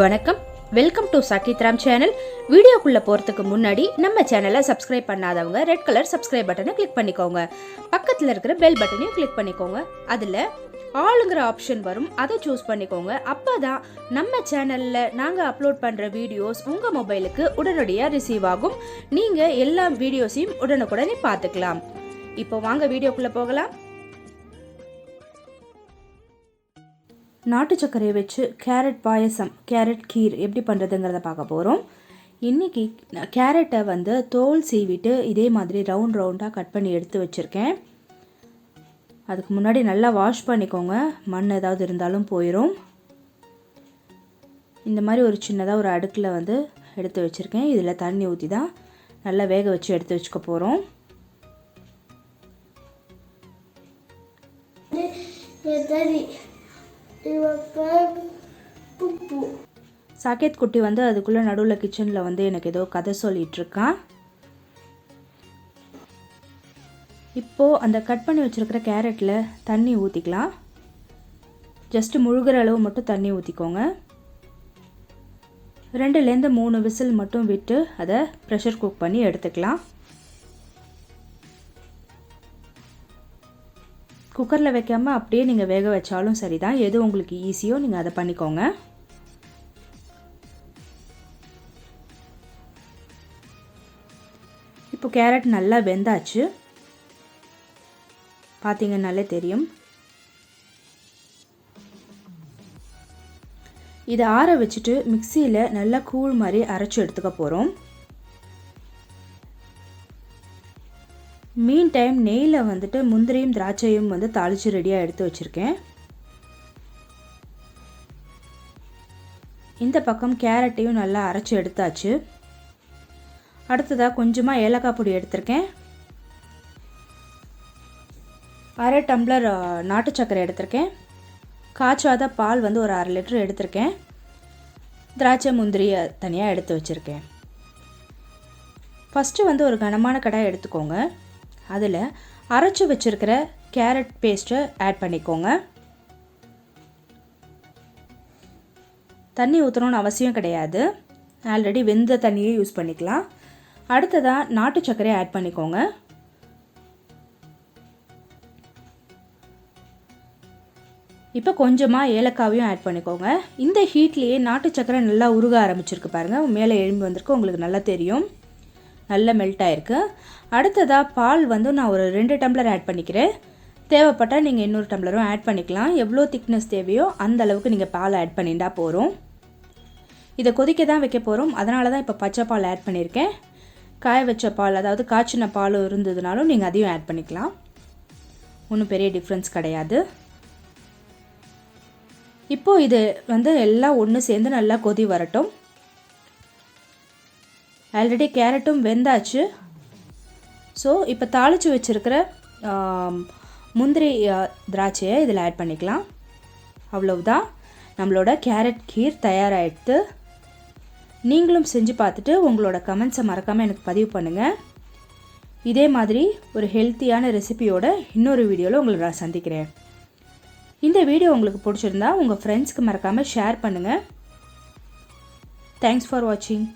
வணக்கம், welcome to சகித்ராம் channel. வீடியோக்குள்ளே போகிறதுக்கு முன்னாடி நம்ம சேனலை சப்ஸ்கிரைப் பண்ணாதவங்க ரெட் கலர் சப்ஸ்கிரைப் பட்டனை கிளிக் பண்ணிக்கோங்க. பக்கத்தில் இருக்கிற பெல் பட்டனையும் கிளிக் பண்ணிக்கோங்க. அதில் ஆளுங்கிற ஆப்ஷன் வரும், அதை சூஸ் பண்ணிக்கோங்க. அப்போ தான் நம்ம சேனலில் நாங்கள் அப்லோட் பண்ணுற வீடியோஸ் உங்கள் மொபைலுக்கு உடனடியாக ரிசீவ் ஆகும். நீங்கள் எல்லா வீடியோஸையும் உடனுக்குடனே பார்த்துக்கலாம். இப்போ வாங்க வீடியோக்குள்ளே போகலாம். நாட்டு சர்க்கரையை வச்சு கேரட் பாயசம், கேரட் கீர் எப்படி பண்ணுறதுங்கிறத பார்க்க போகிறோம். இன்றைக்கி கேரட்டை தோல் சீவிட்டு இதே மாதிரி ரவுண்டாக கட் பண்ணி எடுத்து வச்சுருக்கேன். அதுக்கு முன்னாடி நல்லா வாஷ் பண்ணிக்கோங்க, மண் ஏதாவது இருந்தாலும் போயிடும். இந்த மாதிரி ஒரு சின்னதாக ஒரு அடுக்கில் எடுத்து வச்சுருக்கேன். இதில் தண்ணி ஊற்றி தான் நல்லா வேக வச்சு எடுத்து வச்சுக்க போகிறோம். சாக்கெட் குட்டி அதுக்குள்ளே நடுவில் கிச்சனில் எனக்கு ஏதோ கதை சொல்லிகிட்ருக்கான். இப்போது அந்த கட் பண்ணி வச்சுருக்கிற கேரட்டில் தண்ணி ஊற்றிக்கலாம். ஜஸ்ட்டு முழுகிற அளவு மட்டும் தண்ணி ஊற்றிக்கோங்க. 2-3 விசில் மட்டும் விட்டு அதை ப்ரெஷர் குக் பண்ணி எடுத்துக்கலாம். குக்கரில் வைக்காமல் அப்படியே நீங்கள் வேக வச்சாலும் சரி தான், எது உங்களுக்கு ஈஸியோ நீங்கள் அதை பண்ணிக்கோங்க. இப்போ கேரட் நல்லா வெந்தாச்சு, பார்த்தீங்கன்னாலே தெரியும். இதை ஆற வச்சுட்டு மிக்சியில் நல்லா கூழ் மாதிரி அரைச்சி எடுத்துக்க போகிறோம். மீன் டைம் நெய்யில் முந்திரியும் திராட்சையும் தாளித்து ரெடியாக எடுத்து வச்சுருக்கேன். இந்த பக்கம் கேரட்டையும் நல்லா அரைச்சி எடுத்தாச்சு. அடுத்ததாக கொஞ்சமாக ஏலக்காய் பொடி எடுத்திருக்கேன். 1/2 டம்ளர் நாட்டு சர்க்கரை எடுத்திருக்கேன். காய்ச்சாத பால் ஒரு 1/2 லிட்டர் எடுத்திருக்கேன். திராட்சை முந்திரியை தனியாக எடுத்து வச்சுருக்கேன். ஃபஸ்ட்டு ஒரு கனமான கடாய் எடுத்துக்கோங்க. அதில் அரைச்சி வச்சுருக்கிற கேரட் பேஸ்ட்டை ஆட் பண்ணிக்கோங்க. தண்ணி ஊற்றணும்னு அவசியம் கிடையாது, ஆல்ரெடி வெந்த தண்ணியே யூஸ் பண்ணிக்கலாம். அடுத்ததாக நாட்டு சர்க்கரையை ஆட் பண்ணிக்கோங்க. இப்போ கொஞ்சமாக ஏலக்காவையும் ஆட் பண்ணிக்கோங்க. இந்த ஹீட்லேயே நாட்டு சர்க்கரை நல்லா உருக ஆரம்பிச்சிருக்கு பாருங்கள், மேலே எழும்பி வந்திருக்கு, உங்களுக்கு நல்லா தெரியும். நல்லா மெல்ட் ஆகிருக்கு. அடுத்ததாக பால் நான் ஒரு 2 டம்ளர் ஆட் பண்ணிக்கிறேன். தேவைப்பட்டால் நீங்கள் இன்னொரு டம்ளரும் ஆட் பண்ணிக்கலாம். எவ்வளோ திக்னஸ் தேவையோ அந்த அளவுக்கு நீங்கள் பால் ஆட் பண்ணிட்டா போகிறோம். இதை கொதிக்க தான் வைக்க போகிறோம், அதனால தான் இப்போ பச்சை பால் ஆட் பண்ணியிருக்கேன். காய வச்ச பால், அதாவது காய்ச்சின பால் இருந்ததுனாலும் நீங்கள் அதையும் ஆட் பண்ணிக்கலாம். ஒன்றும் பெரிய டிஃப்ரென்ஸ் கிடையாது. இப்போது இது எல்லாம் ஒன்று சேர்ந்து நல்லா கொதி வரட்டும். ஆல்ரெடி கேரட்டும் வெந்தாச்சு. ஸோ இப்போ தாளித்து வச்சுருக்கிற முந்திரி திராட்சையை இதில் ஆட் பண்ணிக்கலாம். அவ்வளவுதான், நம்மளோட கேரட் கீர் தயாராகிடுது. நீங்களும் செஞ்சு பார்த்துட்டு உங்களோட கமெண்ட்ஸை மறக்காமல் எனக்கு பதிவு பண்ணுங்கள். இதே மாதிரி ஒரு ஹெல்த்தியான ரெசிபியோட இன்னொரு வீடியோவில் உங்களை நான் சந்திக்கிறேன். இந்த வீடியோ உங்களுக்கு பிடிச்சிருந்தா உங்கள் ஃப்ரெண்ட்ஸ்க்கு மறக்காமல் ஷேர் பண்ணுங்கள். தேங்க்ஸ் ஃபார் வாட்சிங்.